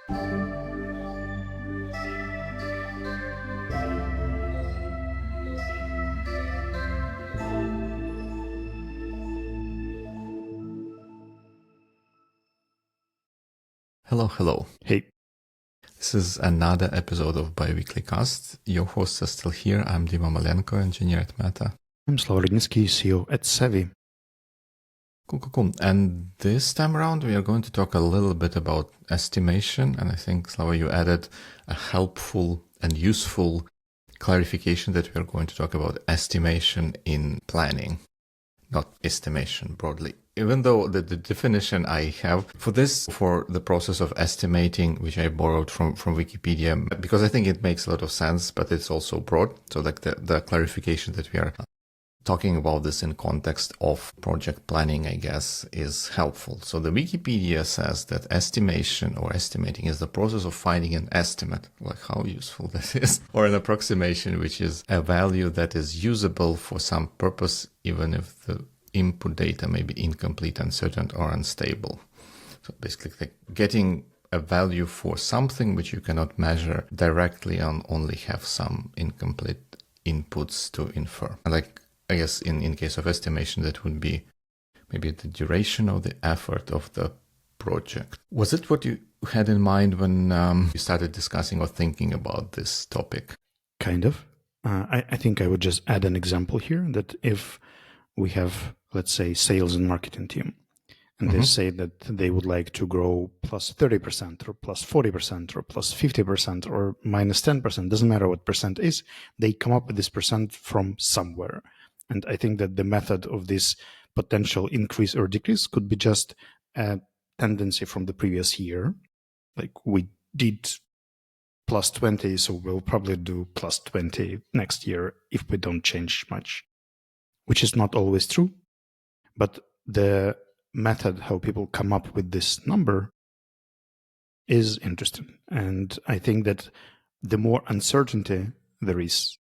Hello. Hey. This is another episode of Biweeklycast. Your hosts are still here. I'm Dima Malenko, engineer at Meta. I'm Slava CEO at Savvy. Cool. And this time around, we are going to talk a little bit about estimation. And I think, Slava, you added a helpful and useful clarification that we are going to talk about estimation in planning, not estimation broadly. Even though the definition I have for this, for the process of estimating, which I borrowed from Wikipedia, because I think it makes a lot of sense, but it's also broad. So like the clarification that we are talking about this in context of project planning, I guess, is helpful. So the Wikipedia says that estimation or estimating is the process of finding an estimate, like how useful that is, or an approximation, which is a value that is usable for some purpose, even if the input data may be incomplete, uncertain, or unstable. So basically like getting a value for something which you cannot measure directly and only have some incomplete inputs to infer. And like, I guess in case of estimation, that would be maybe the duration of the effort of the project. Was it what you had in mind when you started discussing or thinking about this topic? Kind of. I think I would just add an example here that if we have, let's say, sales and marketing team, and they say that they would like to grow plus 30% or plus 40% or plus 50% or minus 10%, doesn't matter what percent is, they come up with this percent from somewhere. And I think that the method of this potential increase or decrease could be just a tendency from the previous year. Like we did plus 20, so we'll probably do plus 20 next year if we don't change much, which is not always true. But the method how people come up with this number is interesting. And I think that the more uncertainty there is,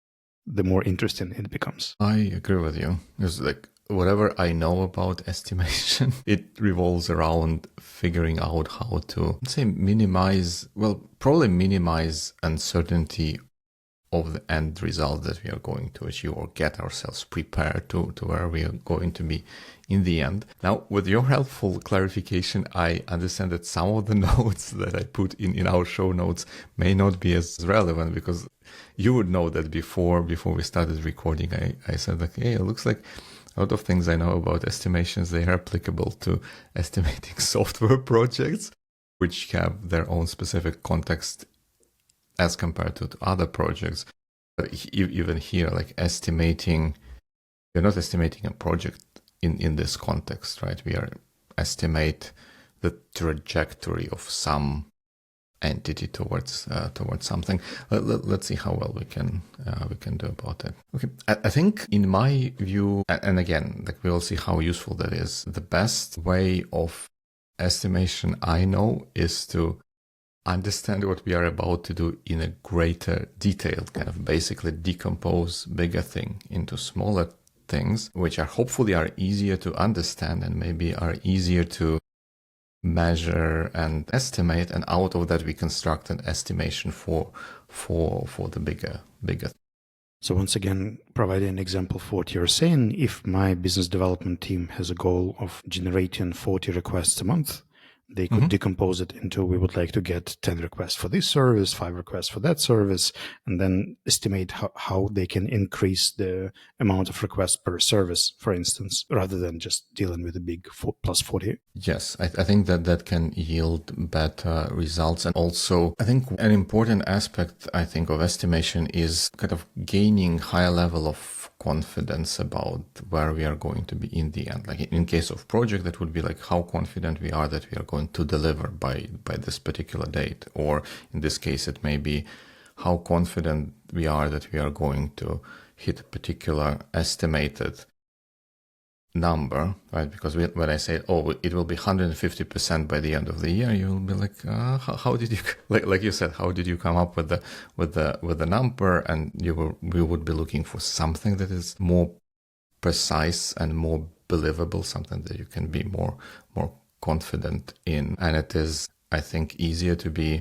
the more interesting it becomes. I agree with you. It's like whatever I know about estimation, it revolves around figuring out how to, let's say, minimize uncertainty of the end result that we are going to achieve, or get ourselves prepared to where we are going to be in the end. Now, with your helpful clarification, I understand that some of the notes that I put in our show notes may not be as relevant, because you would know that before we started recording, I said like, hey, it looks like a lot of things I know about estimations, they are applicable to estimating software projects, which have their own specific context as compared to other projects. Even here, like estimating, we're not estimating a project in this context, right? We are estimate the trajectory of some entity towards something. Let's see how well we can do about it. Okay, I think in my view, and again, like we will see how useful that is. The best way of estimation I know is to understand what we are about to do in a greater detail, kind of basically decompose bigger thing into smaller things, which are hopefully are easier to understand and maybe are easier to measure and estimate. And out of that, we construct an estimation for the bigger. So once again, providing an example for what you're saying, if my business development team has a goal of generating 40 requests a month, they could decompose it into, we would like to get 10 requests for this service, 5 requests for that service, and then estimate how they can increase the amount of requests per service, for instance, rather than just dealing with a big plus 40. Yes, I think that can yield better results. And also, I think an important aspect, of estimation is kind of gaining higher level of confidence about where we are going to be in the end. Like in case of project, that would be like how confident we are that we are going to deliver by this particular date. Or in this case, it may be how confident we are that we are going to hit a particular estimated number, right? Because when I say, it will be 150% by the end of the year, you will be like, how did you, like you said, how did you come up with the number? And we would be looking for something that is more precise and more believable, something that you can be more confident in. And it is, I think, easier to be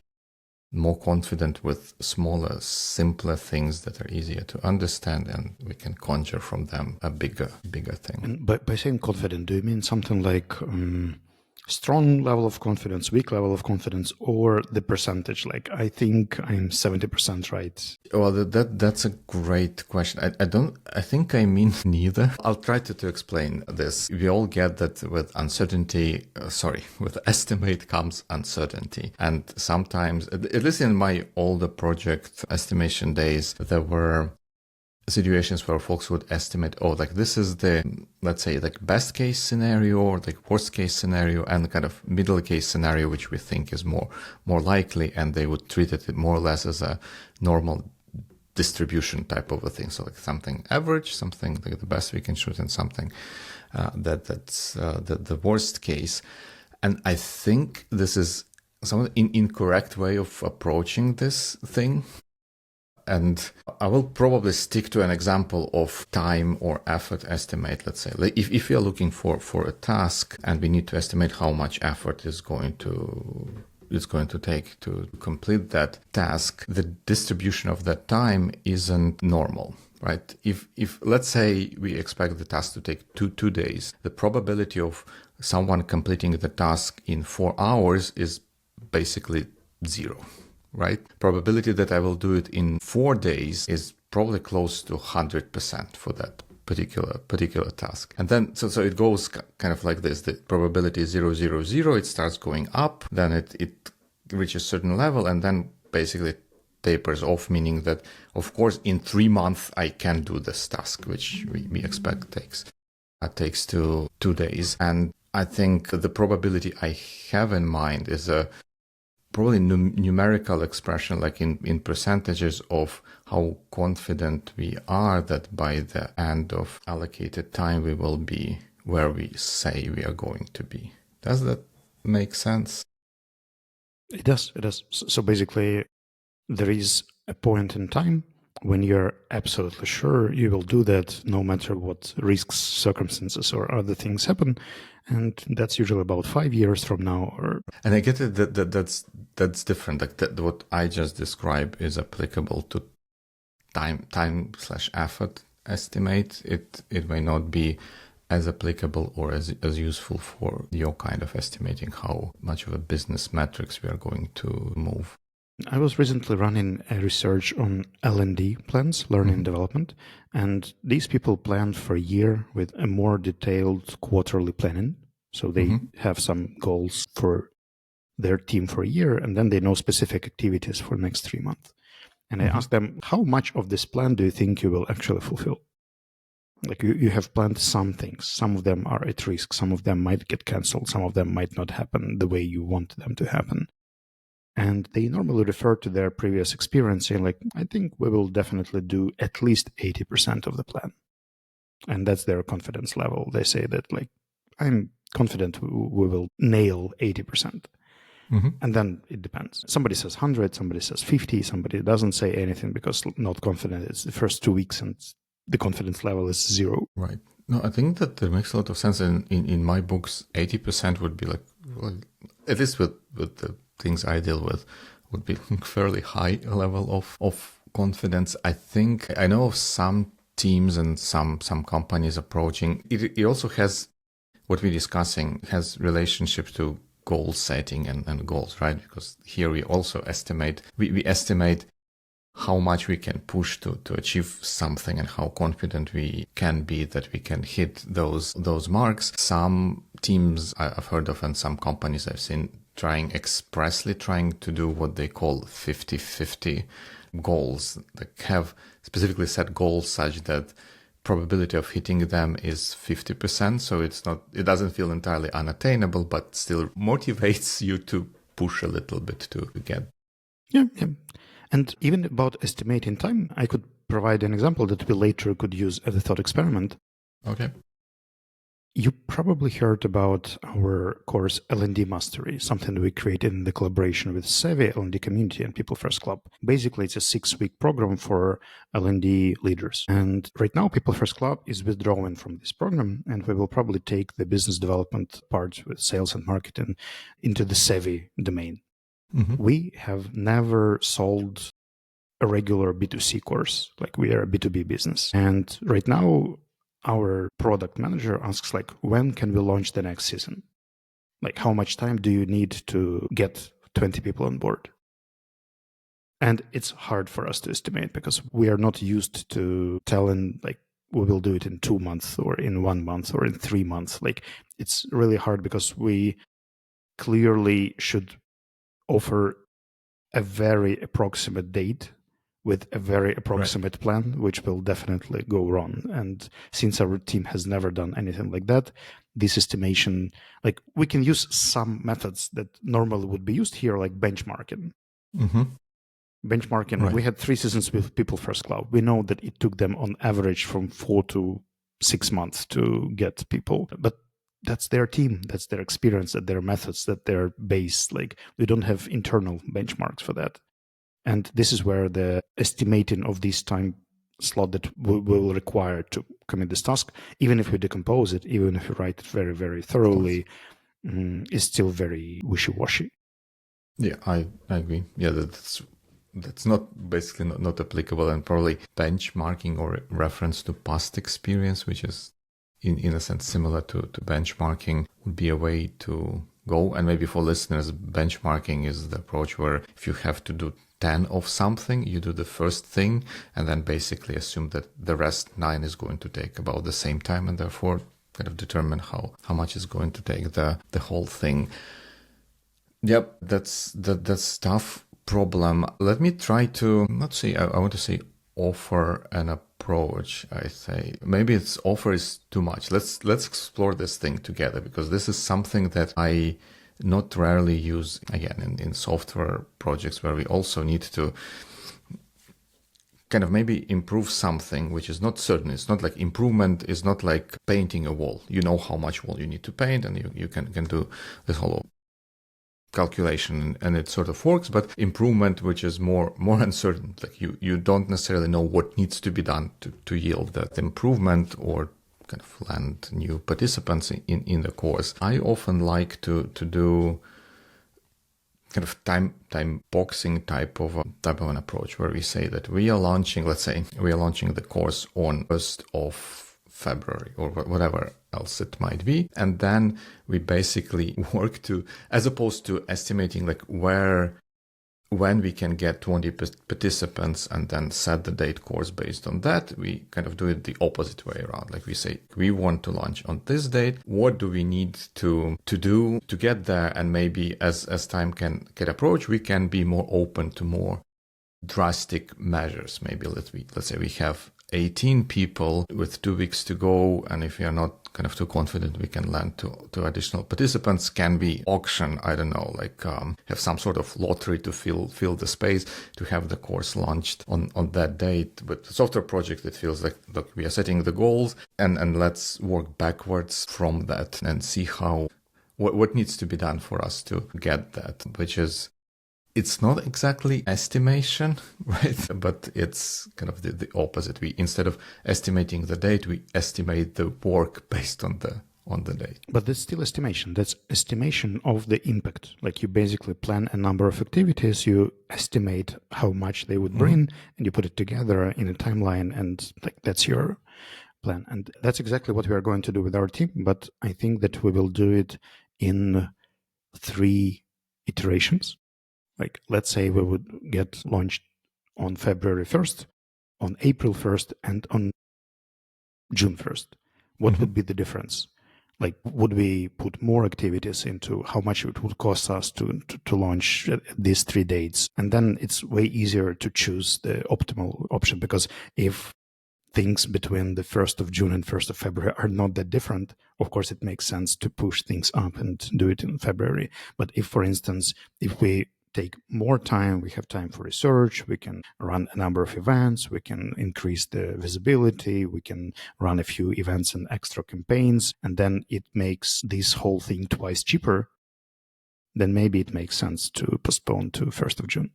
more confident with smaller, simpler things that are easier to understand, and we can conjure from them a bigger thing. And by saying confident, do you mean something like strong level of confidence, weak level of confidence, or the percentage? Like, I think I'm 70% right. Well, that's a great question. I think I mean neither. I'll try to explain this. We all get that with uncertainty, with estimate comes uncertainty. And sometimes, at least in my older project estimation days, there were situations where folks would estimate, this is the, let's say, like best case scenario or like worst case scenario and kind of middle case scenario, which we think is more likely. And they would treat it more or less as a normal distribution type of a thing. So like something average, something like the best we can shoot, and something that's the worst case. And I think this is some incorrect way of approaching this thing. And I will probably stick to an example of time or effort estimate. Let's say, like if you're looking for a task and we need to estimate how much effort is going to take to complete that task, the distribution of that time isn't normal, right? If let's say we expect the task to take two days, the probability of someone completing the task in 4 hours is basically zero. Right? Probability that I will do it in 4 days is probably close to 100% for that particular task. And then, so it goes kind of like this. The probability is 0, 0, 0. It starts going up. Then it reaches a certain level and then basically tapers off, meaning that, of course, in 3 months, I can do this task, which we expect takes 2 days. And I think the probability I have in mind is a probably numerical expression, like in percentages of how confident we are that by the end of allocated time we will be where we say we are going to be. Does that make sense? It does. So basically, there is a point in time when you're absolutely sure you will do that no matter what risks, circumstances, or other things happen. And that's usually about 5 years from now. And I get it that's different. Like what I just described is applicable to time/effort estimate. It may not be as applicable or as useful for your kind of estimating how much of a business metrics we are going to move. I was recently running a research on L&D plans, learning and development, and these people planned for a year with a more detailed quarterly planning. So they have some goals for their team for a year, and then they know specific activities for the next 3 months. And I asked them, how much of this plan do you think you will actually fulfill? Like you have planned some things. Some of them are at risk. Some of them might get canceled. Some of them might not happen the way you want them to happen. And they normally refer to their previous experience, saying like, I think we will definitely do at least 80% of the plan. And that's their confidence level. They say that like, I'm confident we will nail 80%. And then it depends. Somebody says 100, somebody says 50, somebody doesn't say anything because not confident. It's the first 2 weeks and the confidence level is 0. Right. No, I think that makes a lot of sense. In my books, 80% would be like, well, at least with the things I deal with, would be fairly high level of confidence. I know of some teams and some companies approaching it. It also has, what we're discussing has relationship to goal setting and goals, right? Because here we also estimate, we estimate how much we can push to achieve something and how confident we can be that we can hit those marks. Some teams I've heard of and some companies I've seen expressly trying to do what they call 50-50 goals. They have specifically set goals such that probability of hitting them is 50%. So it doesn't feel entirely unattainable, but still motivates you to push a little bit to get. Yeah. And even about estimating time, I could provide an example that we later could use as a thought experiment. Okay. You probably heard about our course L&D Mastery, something that we created in the collaboration with Savvy L&D community and People First Club. Basically, it's a 6-week program for L&D leaders. And right now, People First Club is withdrawing from this program, and we will probably take the business development part with sales and marketing into the Savvy domain. We have never sold a regular B2C course. Like, we are a B2B business. And right now, our product manager asks, like, when can we launch the next season? Like, how much time do you need to get 20 people on board? And it's hard for us to estimate because we are not used to telling, like, we will do it in 2 months or in 1 month or in 3 months. Like, it's really hard because we clearly should offer a very approximate date with a very approximate plan, which will definitely go wrong. And since our team has never done anything like that, this estimation, like, we can use some methods that normally would be used here, like benchmarking. Benchmarking, we had 3 seasons with People First Cloud. We know that it took them on average from 4 to 6 months to get people. But that's their team, that's their experience, that's their methods, that their base. Like, we don't have internal benchmarks for that. And this is where the estimating of this time slot that we will require to commit this task, even if we decompose it, even if we write it very, very thoroughly, is still very wishy-washy. Yeah, I agree. Yeah, that's not basically not applicable, and probably benchmarking or reference to past experience, which is in a sense similar to benchmarking, would be a way to go. And maybe for listeners, benchmarking is the approach where if you have to do 10 of something, you do the first thing and then basically assume that the rest 9 is going to take about the same time, and therefore kind of determine how much is going to take the whole thing. Yep, that's tough problem. Let me try to I want to say offer an approach. I say maybe it's offer is too much. Let's explore this thing together, because this is something that I not rarely use again in software projects where we also need to kind of maybe improve something which is not certain. It's not like improvement is not like painting a wall. You know how much wall you need to paint, and you can do this whole calculation and it sort of works. But improvement, which is more uncertain, like you don't necessarily know what needs to be done to yield that improvement or kind of land new participants in the course. I often like to do kind of time boxing type of an approach, where we say that we are launching the course on 1st of February or whatever else it might be. And then we basically work to, as opposed to estimating like when we can get 20 participants and then set the date course based on that, we kind of do it the opposite way around. Like we say, we want to launch on this date. What do we need to do to get there? And maybe as time can get approached, we can be more open to more drastic measures. Maybe let's say we have 18 people with 2 weeks to go, and if we are not kind of too confident we can land to additional participants, can be auction, I don't know, like have some sort of lottery to fill the space to have the course launched on that date. But the software project, it feels like, look, we are setting the goals and let's work backwards from that and see what needs to be done for us to get that, which is, it's not exactly estimation, right? But it's kind of the opposite. We, instead of estimating the date, we estimate the work based on the date. But that's still estimation. That's estimation of the impact. Like, you basically plan a number of activities, you estimate how much they would bring, and you put it together in a timeline, and like, that's your plan. And that's exactly what we are going to do with our team. But I think that we will do it in 3 iterations. Like, let's say we would get launched on February 1st, on April 1st, and on June 1st. What would be the difference? Like, would we put more activities into how much it would cost us to launch these 3 dates? And then it's way easier to choose the optimal option, because if things between the 1st of June and 1st of February are not that different, of course, it makes sense to push things up and do it in February. But if, for instance, if we take more time, we have time for research, we can run a number of events, we can increase the visibility, we can run a few events and extra campaigns, and then it makes this whole thing twice cheaper, then maybe it makes sense to postpone to 1st of June.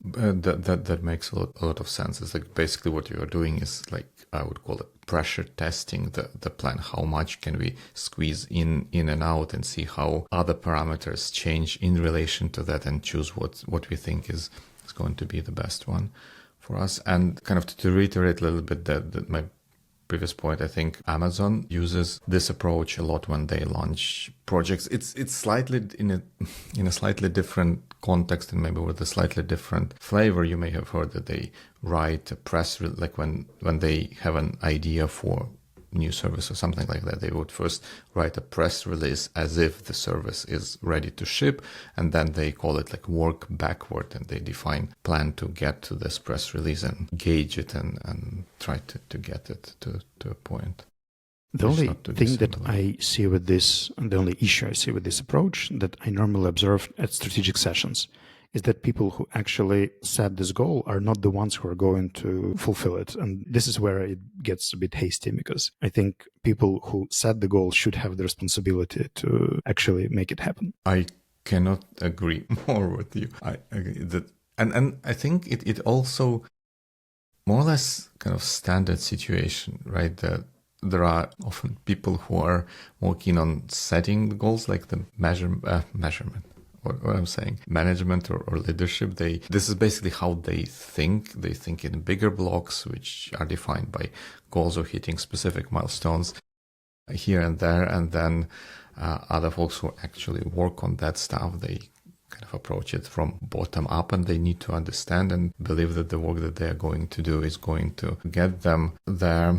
That makes a lot of sense. It's like basically what you are doing is like, I would call it pressure testing the plan. How much can we squeeze in and out, and see how other parameters change in relation to that, and choose what we think is going to be the best one for us. And kind of to reiterate a little bit that my previous point, I think Amazon uses this approach a lot when they launch projects. It's slightly in a slightly different context, and maybe with a slightly different flavor. You may have heard that they write a press like when they have an idea for new service or something like that, they would first write a press release as if the service is ready to ship, and then they call it like work backward, and they define plan to get to this press release and gauge it and try to get it to a point. The only thing that I see with this, and the only issue I see with this approach that I normally observe at strategic sessions, is that people who actually set this goal are not the ones who are going to fulfill it. And this is where it gets a bit hasty, because I think people who set the goal should have the responsibility to actually make it happen. I cannot agree more with you. I agree that, and I think it also more or less kind of standard situation, right? That there are often people who are more keen on setting the goals, like the measurement. What I'm saying, management or leadership, this is basically how they think. They think in bigger blocks, which are defined by goals or hitting specific milestones here and there. And then other folks who actually work on that stuff, they kind of approach it from bottom up, and they need to understand and believe that the work that they are going to do is going to get them there.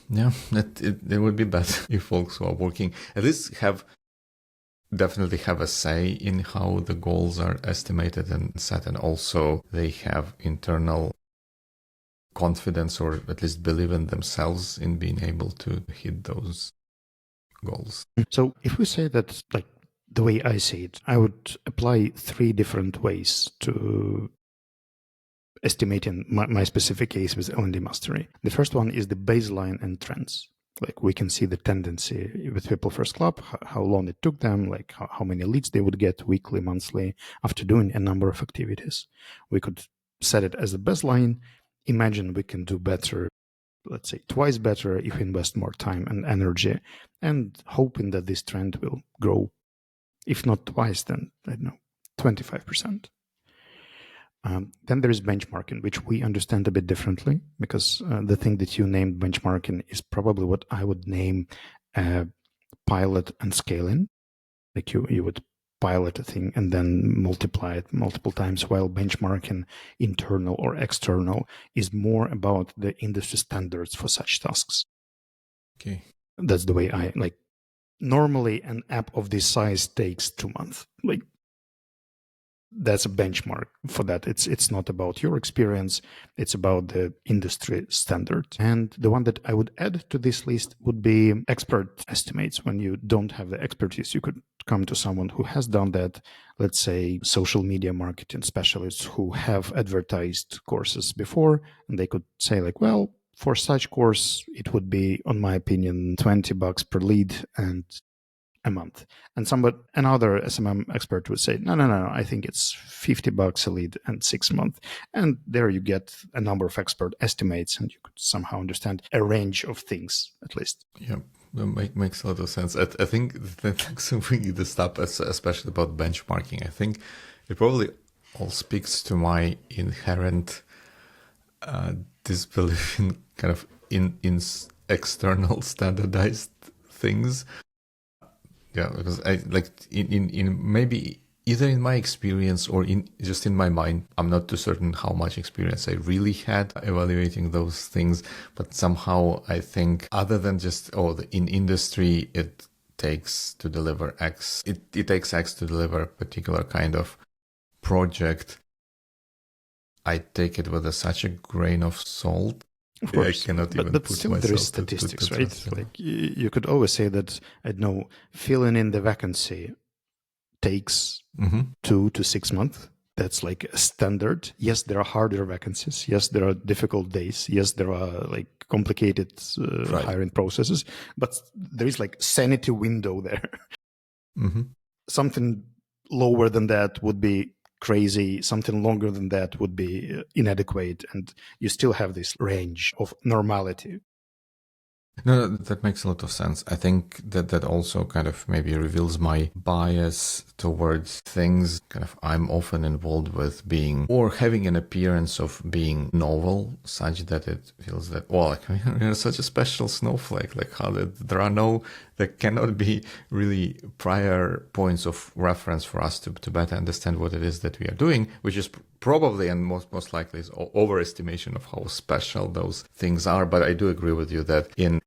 Yeah, it would be better if folks who are working at least definitely have a say in how the goals are estimated and set, and also they have internal confidence, or at least believe in themselves in being able to hit those goals. So if we say that, like the way I see it, I would apply 3 different ways to estimating my specific case with L&D mastery. The first one is the baseline and trends. Like we can see the tendency with People First Club, how long it took them, like how many leads they would get weekly, monthly, after doing a number of activities. We could set it as a baseline. Imagine we can do better, let's say twice better, if we invest more time and energy, and hoping that this trend will grow, if not twice, then, I don't know, 25%. Then there is benchmarking, which we understand a bit differently, because the thing that you named benchmarking is probably what I would name pilot and scaling. Like you would pilot a thing and then multiply it multiple times, while benchmarking, internal or external, is more about the industry standards for such tasks. Okay. That's the way I like. Normally, an app of this size takes 2 months. Like, that's a benchmark for that. It's not about your experience, it's about the industry standard. And the one that I would add to this list would be expert estimates. When you don't have the expertise, you could come to someone who has done that, let's say social media marketing specialists who have advertised courses before, and they could say like, well, for such course, it would be, on my opinion, $20 per lead and a month. And another SMM expert would say, no, I think it's $50 a lead and 6 months. And there you get a number of expert estimates, and you could somehow understand a range of things, at least. Yeah, that makes a lot of sense. I think thanks for bringing this up, especially about benchmarking. I think it probably all speaks to my inherent disbelief in kind of in external standardized things. Yeah, because I like in maybe either in my experience or in just in my mind, I'm not too certain how much experience I really had evaluating those things. But somehow I think, other than just in industry it takes to deliver X, it takes X to deliver a particular kind of project. I take it with such a grain of salt. Of course, I cannot even but put still myself there is statistics, to right? Like you could always say that, I don't know, filling in the vacancy takes 2 to 6 months. That's like a standard. Yes, there are harder vacancies. Yes, there are difficult days. Yes, there are like complicated hiring processes. But there is like sanity window there. Something lower than that would be crazy. Something longer than that would be inadequate, and you still have this range of normality. No, that makes a lot of sense. I think that also kind of maybe reveals my bias towards things kind of I'm often involved with being or having an appearance of being novel, such that it feels that, well, like, you're such a special snowflake, like how there cannot be really prior points of reference for us to better understand what it is that we are doing, which is probably and most likely is overestimation of how special those things are. But I do agree with you that in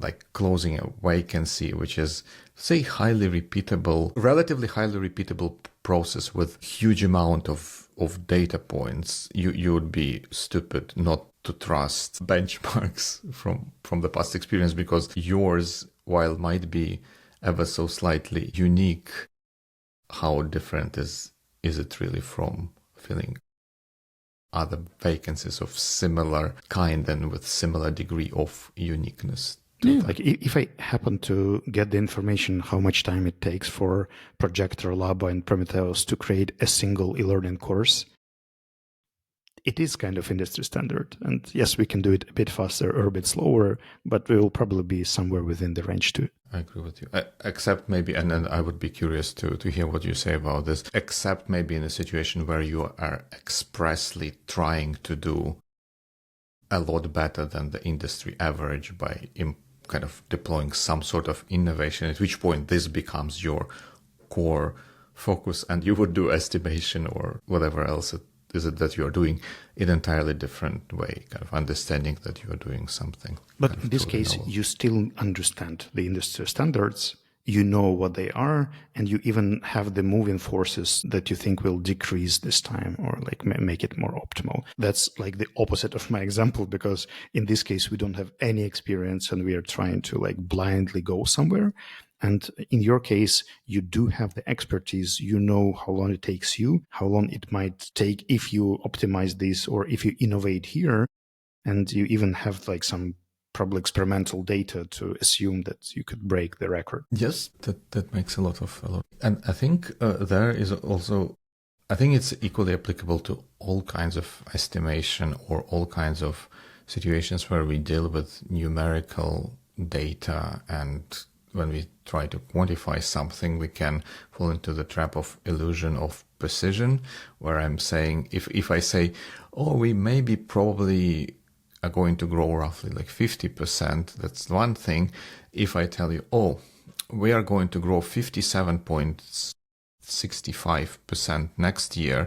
like closing a vacancy, which is, say, relatively highly repeatable process with huge amount of data points, you would be stupid not to trust benchmarks from the past experience, because yours, while might be ever so slightly unique, how different is it really from filling other vacancies of similar kind and with similar degree of uniqueness? Yeah, like if I happen to get the information how much time it takes for Projector, Laba, and Prometheus to create a single e-learning course, it is kind of industry standard. And yes, we can do it a bit faster or a bit slower, but we will probably be somewhere within the range too. I agree with you. Except maybe, and then I would be curious to hear what you say about this, except maybe in a situation where you are expressly trying to do a lot better than the industry average by kind of deploying some sort of innovation, at which point this becomes your core focus and you would do estimation or whatever else it is that you're doing in an entirely different way, kind of understanding that you're doing something. But in this case, you still understand the industry standards, you know what they are, and you even have the moving forces that you think will decrease this time or like make it more optimal. That's like the opposite of my example, because in this case, we don't have any experience and we are trying to like blindly go somewhere. And in your case, you do have the expertise. You know how long it takes you, how long it might take if you optimize this or if you innovate here. And you even have like some probably experimental data to assume that you could break the record. Yes, that makes a lot. And I think there is also, I think it's equally applicable to all kinds of estimation or all kinds of situations where we deal with numerical data, and when we try to quantify something, we can fall into the trap of illusion of precision, where I'm saying, if I say, oh, we maybe probably are going to grow roughly like 50%, that's one thing. If I tell you, oh, we are going to grow 57.65% next year,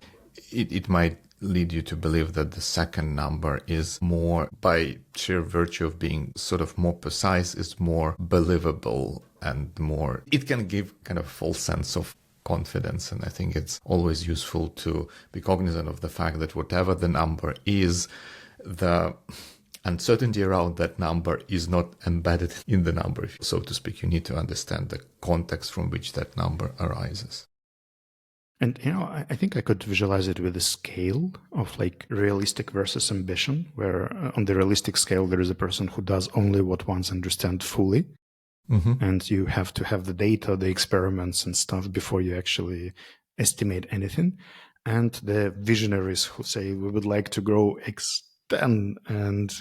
it might lead you to believe that the second number is more, by sheer virtue of being sort of more precise, is more believable and more, it can give kind of a false sense of confidence. And I think it's always useful to be cognizant of the fact that whatever the number is, the uncertainty around that number is not embedded in the number, so to speak. You need to understand the context from which that number arises. And, I think I could visualize it with a scale of like realistic versus ambition, where on the realistic scale, there is a person who does only what ones understand fully. Mm-hmm. And you have to have the data, the experiments and stuff before you actually estimate anything. And the visionaries who say, we would like to grow X and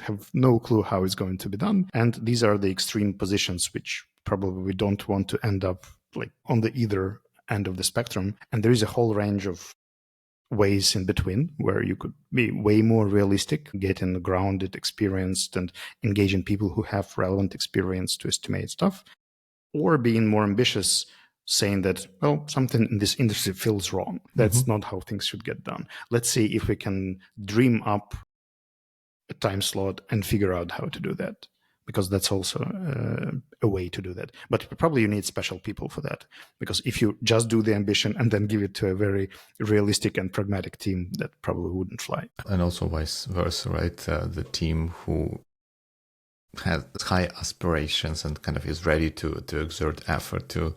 have no clue how it's going to be done. And these are the extreme positions, which probably we don't want to end up like on the either end of the spectrum. And there is a whole range of ways in between where you could be way more realistic, getting grounded, experienced, and engaging people who have relevant experience to estimate stuff, or being more ambitious, saying that, well, something in this industry feels wrong. That's not how things should get done. Let's see if we can dream up a time slot and figure out how to do that, because that's also a way to do that. But probably you need special people for that, because if you just do the ambition and then give it to a very realistic and pragmatic team, that probably wouldn't fly. And also vice versa, right? The team who has high aspirations and kind of is ready to exert effort to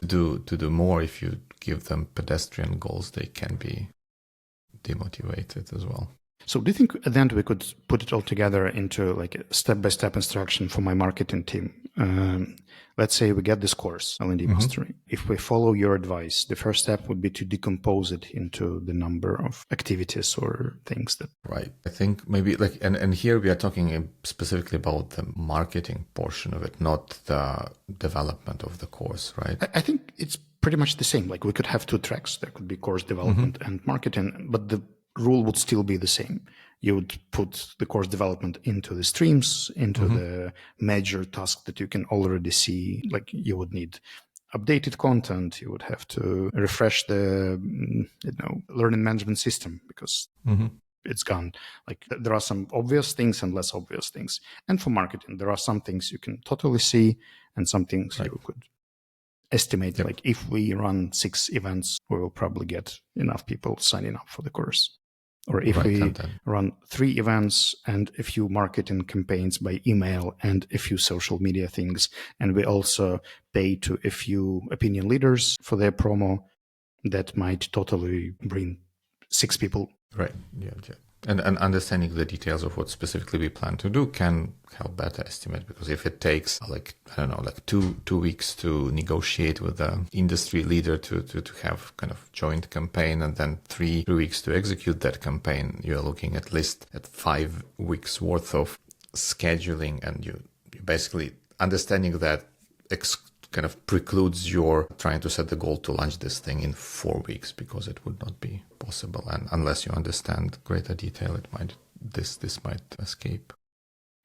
do more. If you give them pedestrian goals, they can be demotivated as well. So do you think at the end we could put it all together into like a step-by-step instruction for my marketing team? Let's say we get this course, L&D Mastery. If we follow your advice, the first step would be to decompose it into the number of activities or things that... Right. I think maybe like, and here we are talking specifically about the marketing portion of it, not the development of the course, right? I think it's pretty much the same. Like we could have two tracks. There could be course development and marketing, but the rule would still be the same. You would put the course development into the streams, into the major task that you can already see. Like you would need updated content. You would have to refresh the, learning management system because it's gone. Like there are some obvious things and less obvious things. And for marketing, there are some things you can totally see and some things you could estimate. Like if we run 6 events, we will probably get enough people signing up for the course. Or if we run 3 events and a few marketing campaigns by email and a few social media things, and we also pay to a few opinion leaders for their promo, that might totally bring 6 people. Right. Yeah. And understanding the details of what specifically we plan to do can help better estimate, because if it takes like two weeks to negotiate with the industry leader to have kind of joint campaign, and then 3 weeks to execute that campaign, you're looking at least at 5 weeks worth of scheduling, and you basically understanding that kind of precludes your trying to set the goal to launch this thing in 4 weeks, because it would not be possible. And unless you understand greater detail, this might escape.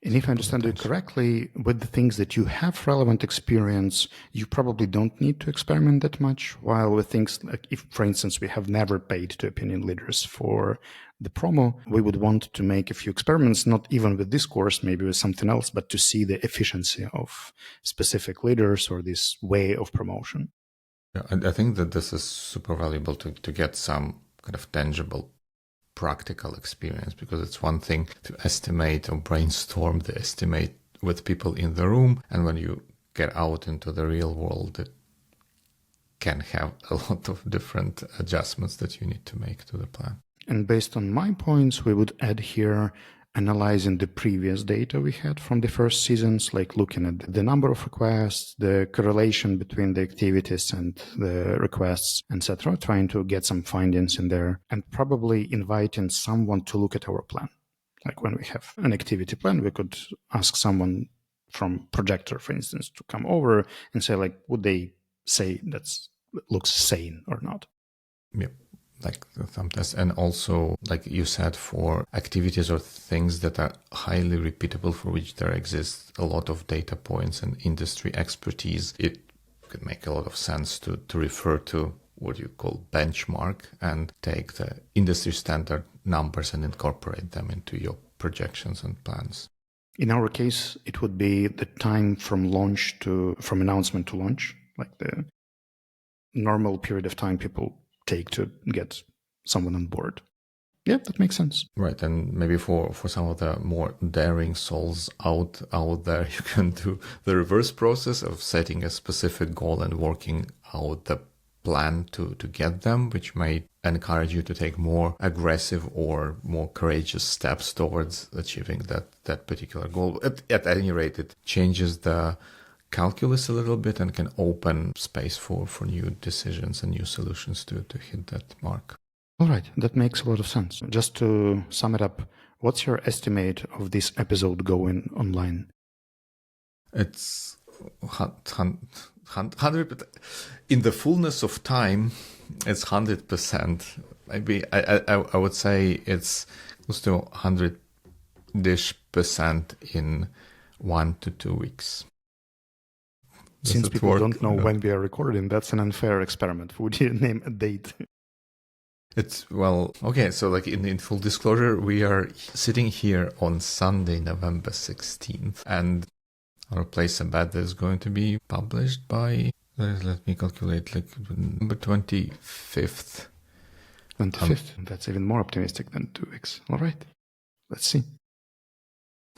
And if I understand it correctly, with the things that you have relevant experience, you probably don't need to experiment that much. While with things like if, for instance, we have never paid to opinion leaders for the promo, we would want to make a few experiments, not even with this course, maybe with something else, but to see the efficiency of specific leaders or this way of promotion. Yeah, and I think that this is super valuable to get some kind of tangible practical experience, because it's one thing to estimate or brainstorm the estimate with people in the room, and when you get out into the real world, it can have a lot of different adjustments that you need to make to the plan. And based on my points, we would add here analyzing the previous data we had from the first seasons, like looking at the number of requests, the correlation between the activities and the requests, etc., trying to get some findings in there, and probably inviting someone to look at our plan. Like when we have an activity plan, we could ask someone from Projector, for instance, to come over and say, like, would they say that looks sane or not? Yep. Like the thumb test. And also, like you said, for activities or things that are highly repeatable, for which there exists a lot of data points and industry expertise, it could make a lot of sense to refer to what you call benchmark and take the industry standard numbers and incorporate them into your projections and plans. In our case, it would be the time from announcement to launch, like the normal period of time people take to get someone on board. Yeah, that makes sense. Right, and maybe for some of the more daring souls out there, you can do the reverse process of setting a specific goal and working out the plan to get them, which may encourage you to take more aggressive or more courageous steps towards achieving that particular goal. At any rate, it changes the calculus a little bit and can open space for new decisions and new solutions to hit that mark. All right, that makes a lot of sense. Just to sum it up, what's your estimate of this episode going online? It's 100%. In the fullness of time, it's 100%. Maybe I would say it's close to 100-ish% in 1 to 2 weeks. Since people don't know when we are recording, that's an unfair experiment. Would you name a date? Okay, so like in full disclosure, we are sitting here on Sunday, November 16th, and I'll place a bet that is going to be published by, let me calculate, like November 25th. 25th? That's even more optimistic than 2 weeks. All right, let's see.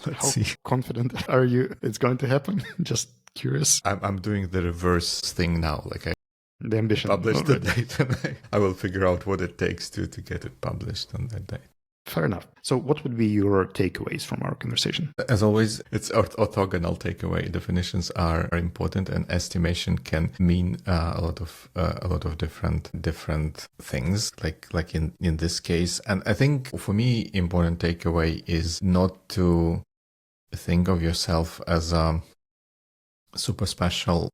Let's see. Confident are you it's going to happen? Just curious. I'm doing the reverse thing now. Like the ambition. Publish the date, and I will figure out what it takes to get it published on that date. Fair enough. So what would be your takeaways from our conversation? As always, it's orthogonal takeaway. Definitions are important, and estimation can mean a lot of different things, like in this case. And I think for me, important takeaway is not to think of yourself as a super special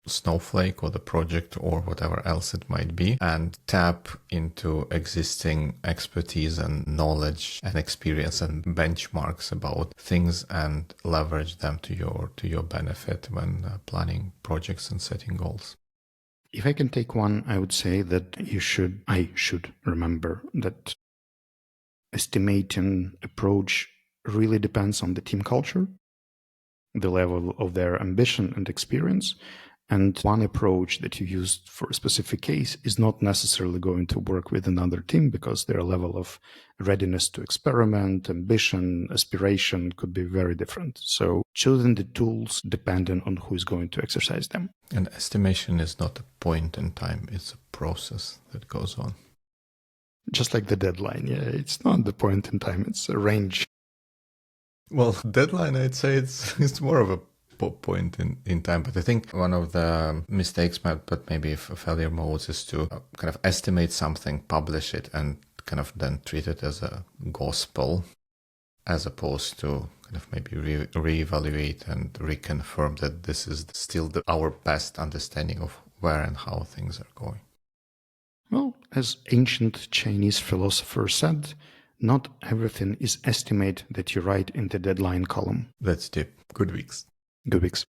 snowflake or the project or whatever else it might be, and tap into existing expertise and knowledge and experience and benchmarks about things and leverage them to your benefit when planning projects and setting goals. If I can take one, I would say that I should remember that estimating approach really depends on the team culture, the level of their ambition and experience. And one approach that you used for a specific case is not necessarily going to work with another team because their level of readiness to experiment, ambition, aspiration could be very different. So choosing the tools depending on who is going to exercise them. And estimation is not a point in time, it's a process that goes on. Just like the deadline. Yeah, it's not the point in time, it's a range. Well, deadline, I'd say it's more of a point in time, but I think one of the mistakes, but maybe a failure modes, is to kind of estimate something, publish it, and kind of then treat it as a gospel, as opposed to kind of maybe reevaluate and reconfirm that this is still our best understanding of where and how things are going. Well, as ancient Chinese philosopher said, not everything is estimate that you write in the deadline column. That's deep. Good weeks. Good weeks.